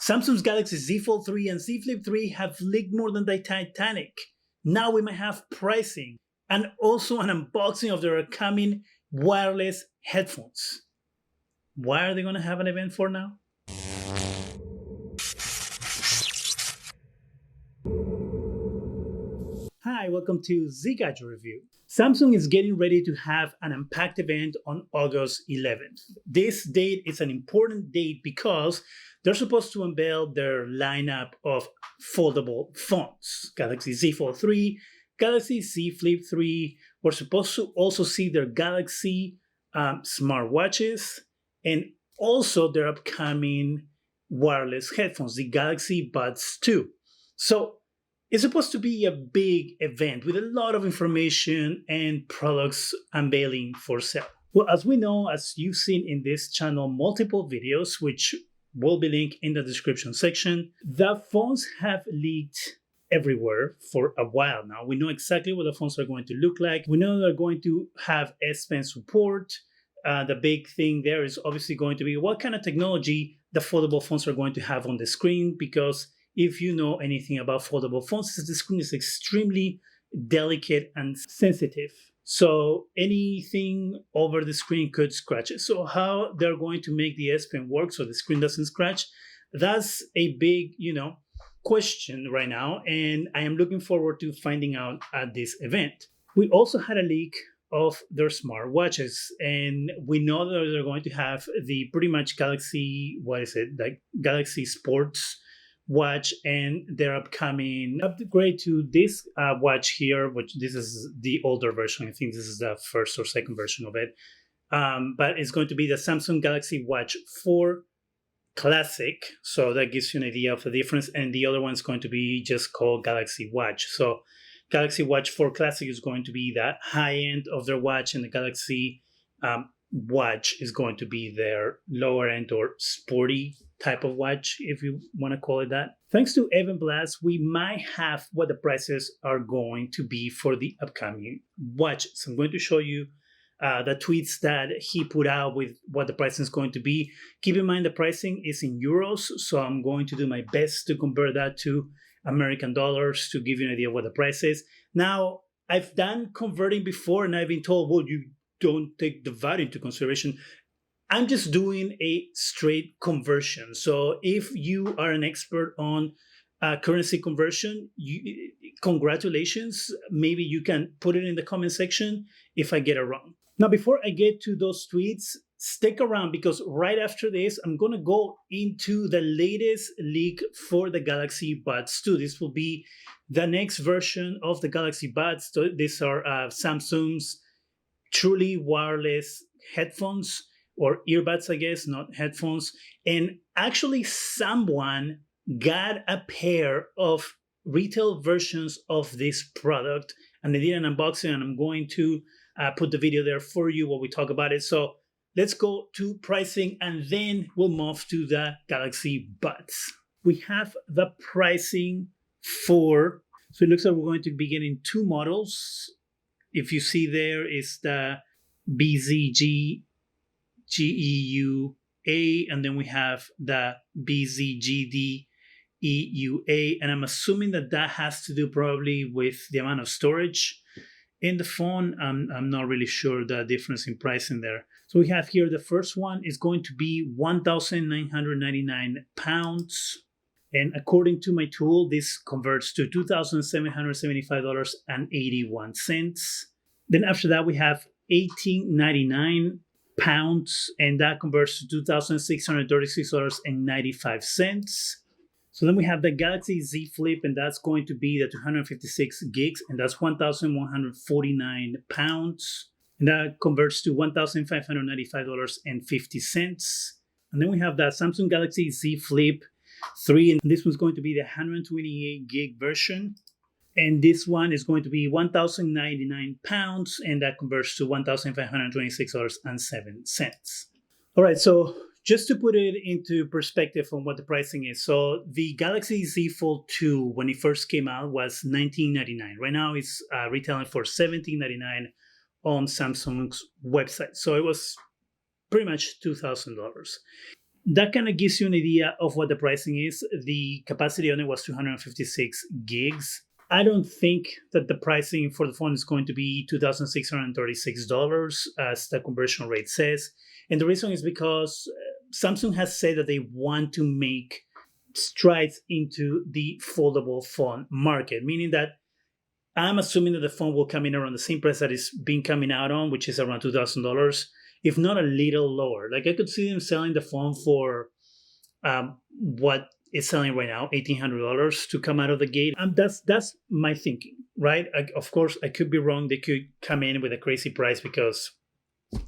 Samsung's Galaxy Z Fold 3 and Z Flip 3 have leaked more than the Titanic. Now we might have pricing and also an unboxing of their upcoming wireless headphones. Why are they going to have an event for now? Hi, welcome to Zgadgetreview. Samsung is getting ready to have an unpacked event on August 11th. This date is an important date because they're supposed to unveil their lineup of foldable phones. Galaxy Z Fold 3, Galaxy Z Flip 3. We're supposed to also see their Galaxy smartwatches and also their upcoming wireless headphones, the Galaxy Buds 2. So it's supposed to be a big event with a lot of information and products unveiling for sale. Well, as we know, as you've seen in this channel, multiple videos, which will be linked in the description section, the phones have leaked everywhere for a while now. We know exactly what the phones are going to look like. We know they're going to have S Pen support. The big thing there is obviously going to be what kind of technology the foldable phones are going to have on the screen, because if you know anything about foldable phones, the screen is extremely delicate and sensitive. So anything over the screen could scratch it. So how they're going to make the S Pen work so the screen doesn't scratch, that's a big, question right now. And I am looking forward to finding out at this event. We also had a leak of their smartwatches, and we know that they're going to have the pretty much Galaxy, Galaxy Sports watch and their upcoming upgrade to this watch here, which this is the older version. I think this is the first or second version of it. But it's going to be the Samsung Galaxy Watch 4 Classic. So that gives you an idea of the difference. And the other one is going to be just called Galaxy Watch. So Galaxy Watch 4 Classic is going to be that high end of their watch, and the Galaxy Watch is going to be their lower end or sporty type of watch, if you want to call it that. Thanks to Evan Blass, we might have what the prices are going to be for the upcoming watches. I'm going to show you the tweets that he put out with what the pricing is going to be. Keep in mind the pricing is in euros, so I'm going to do my best to convert that to American dollars to give you an idea of what the price is. Now, I've done converting before and I've been told, well, you don't take the value into consideration. I'm just doing a straight conversion. So if you are an expert on currency conversion, congratulations. Maybe you can put it in the comment section if I get it wrong. Now, before I get to those tweets, stick around, because right after this, I'm going to go into the latest leak for the Galaxy Buds 2. This will be the next version of the Galaxy Buds. So these are Samsung's truly wireless headphones, or earbuds, I guess, not headphones. And actually, someone got a pair of retail versions of this product, and they did an unboxing, and I'm going to put the video there for you while we talk about it. So let's go to pricing, and then we'll move to the Galaxy Buds. We have the pricing for, so it looks like we're going to be getting two models. If you see there is the BZG GEUA, and then we have the BZGD EUA, and I'm assuming that that has to do probably with the amount of storage in the phone. I'm not really sure the difference in pricing there. So we have here the first one is going to be 1,999 pounds. And according to my tool, this converts to $2,775.81. Then after that, we have 1,899 pounds, and that converts to $2,636.95. So then we have the Galaxy Z Flip, and that's going to be the 256 gigs, and that's 1,149 pounds. And that converts to $1,595.50. And then we have the Samsung Galaxy Z Flip 3, and this one's going to be the 128 gig version. And this one is going to be 1,099 pounds, and that converts to $1,526.07. All right, so just to put it into perspective on what the pricing is. So the Galaxy Z Fold 2, when it first came out, was $19.99. Right now it's retailing for $17.99 on Samsung's website. So it was pretty much $2,000. that kind of gives you an idea of what the pricing is. The capacity on it was 256 gigs. I don't think that the pricing for the phone is going to be $2,636 as the conversion rate says. And the reason is because Samsung has said that they want to make strides into the foldable phone market, meaning that I'm assuming that the phone will come in around the same price that it's been coming out on, which is around $2,000, if not a little lower. Like I could see them selling the phone for what it's selling right now, $1,800 to come out of the gate. That's my thinking, right? Of course, I could be wrong. They could come in with a crazy price because,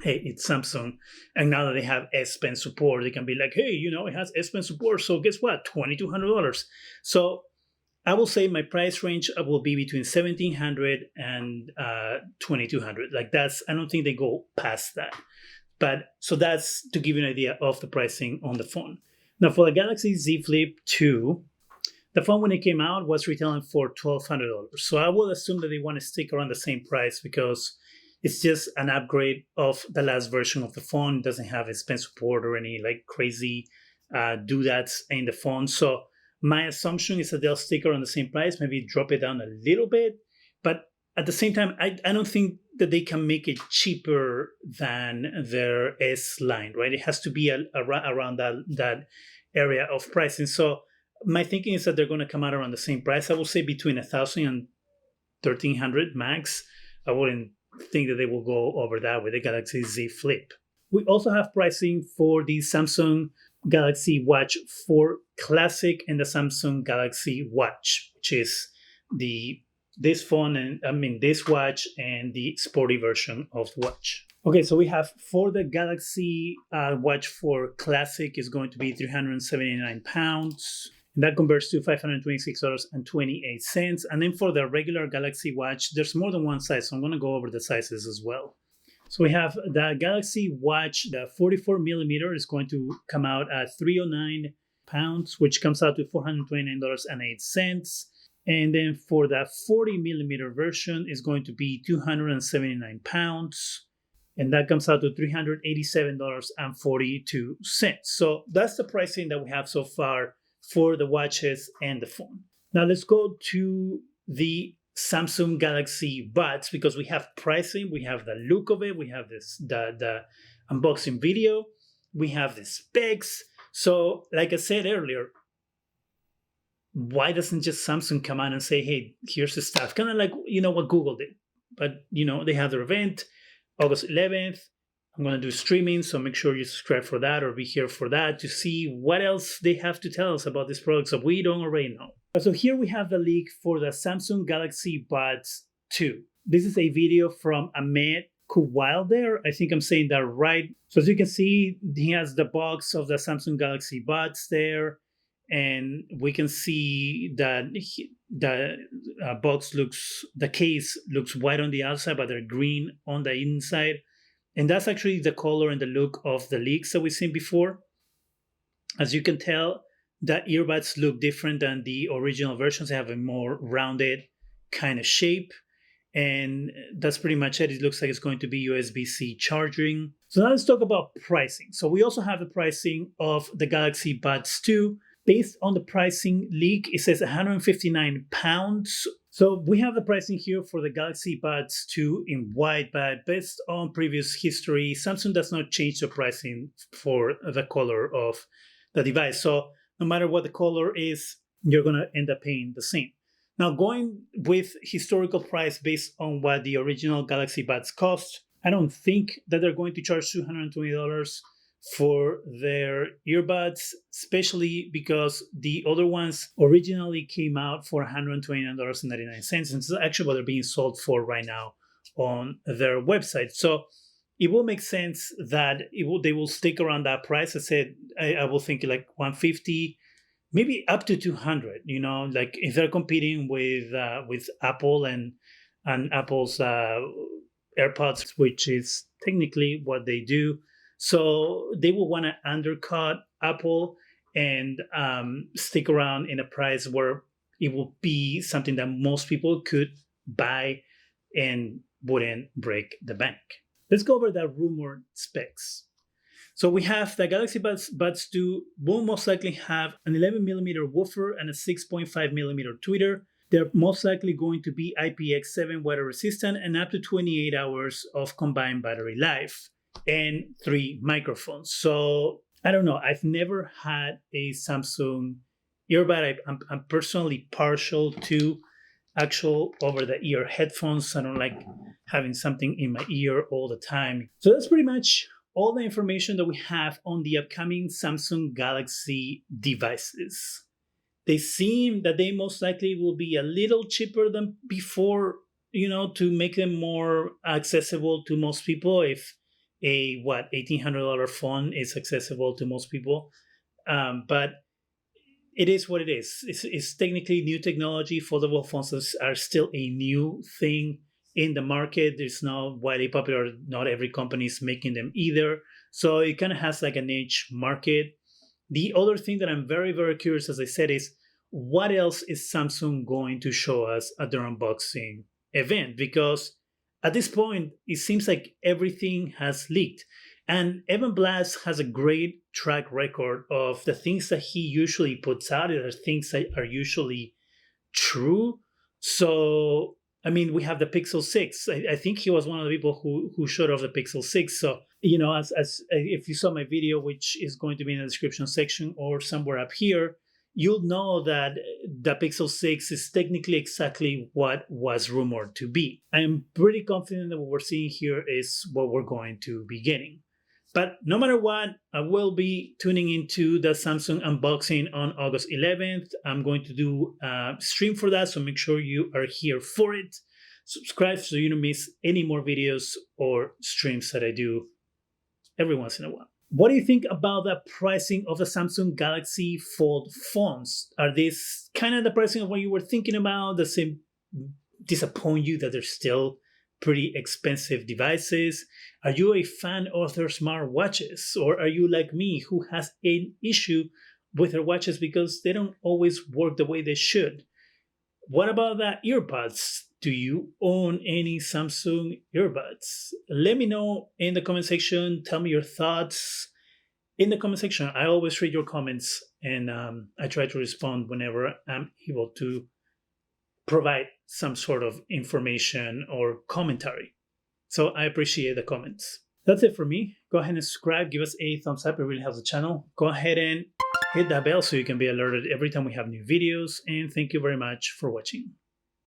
hey, it's Samsung, and now that they have S Pen support, they can be like, hey, it has S Pen support, so guess what, $2,200. So I will say my price range will be between 1,700 and 2,200. Like I don't think they go past that. But so that's to give you an idea of the pricing on the phone. Now for the Galaxy Z Flip 2, the phone when it came out was retailing for $1,200. So I will assume that they want to stick around the same price because it's just an upgrade of the last version of the phone. It doesn't have S Pen support or any like crazy doodads in the phone. So my assumption is that they'll stick around the same price, maybe drop it down a little bit. But at the same time, I don't think that they can make it cheaper than their S line, right? It has to be around that area of pricing. So my thinking is that they're going to come out around the same price. I will say between 1,000 and 1,300 max. I wouldn't think that they will go over that with the Galaxy Z Flip. We also have pricing for the Samsung Galaxy Watch 4 Classic and the Samsung Galaxy Watch, which is this phone and this watch and the sporty version of the watch. Okay, so we have for the Galaxy Watch 4 Classic is going to be 379 pounds. And that converts to $526.28. And then for the regular Galaxy Watch, there's more than one size, so I'm going to go over the sizes as well. So we have the Galaxy Watch, the 44 millimeter is going to come out at 309 pounds, which comes out to $429.08. And then for the 40 millimeter version is going to be 279 pounds. And that comes out to $387.42. So that's the pricing that we have so far for the watches and the phone. Now let's go to the Samsung Galaxy Buds because we have pricing, we have the look of it, we have the unboxing video, we have the specs. So like I said earlier, why doesn't just Samsung come out and say, hey, here's the stuff? Kind of like, what Google did. But, they have their event, August 11th. I'm going to do streaming, so make sure you subscribe for that or be here for that to see what else they have to tell us about this product so we don't already know. So here we have the leak for the Samsung Galaxy Buds 2. This is a video from Ahmed Kuwilder. I think I'm saying that right. So as you can see, he has the box of the Samsung Galaxy Buds there. And we can see that the case looks white on the outside, but they're green on the inside. And that's actually the color and the look of the leaks that we've seen before. As you can tell, the earbuds look different than the original versions. They have a more rounded kind of shape. And that's pretty much it. It looks like it's going to be USB-C charging. So now let's talk about pricing. So we also have the pricing of the Galaxy Buds 2. Based on the pricing leak, it says 159 pounds. So we have the pricing here for the Galaxy Buds 2 in white, but based on previous history, Samsung does not change the pricing for the color of the device. So no matter what the color is, you're going to end up paying the same. Now, going with historical price based on what the original Galaxy Buds cost, I don't think that they're going to charge $220 for their earbuds, especially because the other ones originally came out for $129.99. And this is actually what they're being sold for right now on their website. So it will make sense that they will stick around that price. I will think like $150, maybe up to $200. Like if they're competing with Apple and Apple's AirPods, which is technically what they do. So they will want to undercut Apple and stick around in a price where it will be something that most people could buy and wouldn't break the bank. Let's go over the rumored specs. So we have the Galaxy Buds 2 will most likely have an 11mm woofer and a 6.5mm tweeter. They're most likely going to be IPX7 water resistant and up to 28 hours of combined battery life and 3 microphones. So I don't know. I've never had a Samsung earbud. I'm personally partial to actual over-the-ear headphones. I don't like having something in my ear all the time. So that's pretty much all the information that we have on the upcoming Samsung Galaxy devices. They seem that they most likely will be a little cheaper than before, to make them more accessible to most people. If a $1,800 phone is accessible to most people, but it is what it is. It's technically new technology. Foldable phones are still a new thing in the market. It's not widely popular. Not every company is making them either. So it kind of has like a niche market. The other thing that I'm very, very curious, as I said, is what else is Samsung going to show us at their unboxing event? Because at this point, it seems like everything has leaked. And Evan Blass has a great track record of the things that he usually puts out. Are things that are usually true. So, I mean, we have the Pixel 6. I think he was one of the people who showed off the Pixel 6. So, as if you saw my video, which is going to be in the description section or somewhere up here, you'll know that the Pixel 6 is technically exactly what was rumored to be. I am pretty confident that what we're seeing here is what we're going to be getting. But no matter what, I will be tuning into the Samsung unboxing on August 11th. I'm going to do a stream for that, so make sure you are here for it. Subscribe so you don't miss any more videos or streams that I do every once in a while. What do you think about the pricing of the Samsung Galaxy Fold phones? Are these kind of the pricing of what you were thinking about? Does it disappoint you that they're still pretty expensive devices? Are you a fan of their smartwatches? Or are you like me who has an issue with their watches because they don't always work the way they should? What about the earbuds? Do you own any Samsung earbuds? Let me know in the comment section. Tell me your thoughts in the comment section. I always read your comments and I try to respond whenever I'm able to provide some sort of information or commentary. So I appreciate the comments. That's it for me. Go ahead and subscribe. Give us a thumbs up. It really helps the channel. Go ahead and hit that bell so you can be alerted every time we have new videos. And thank you very much for watching.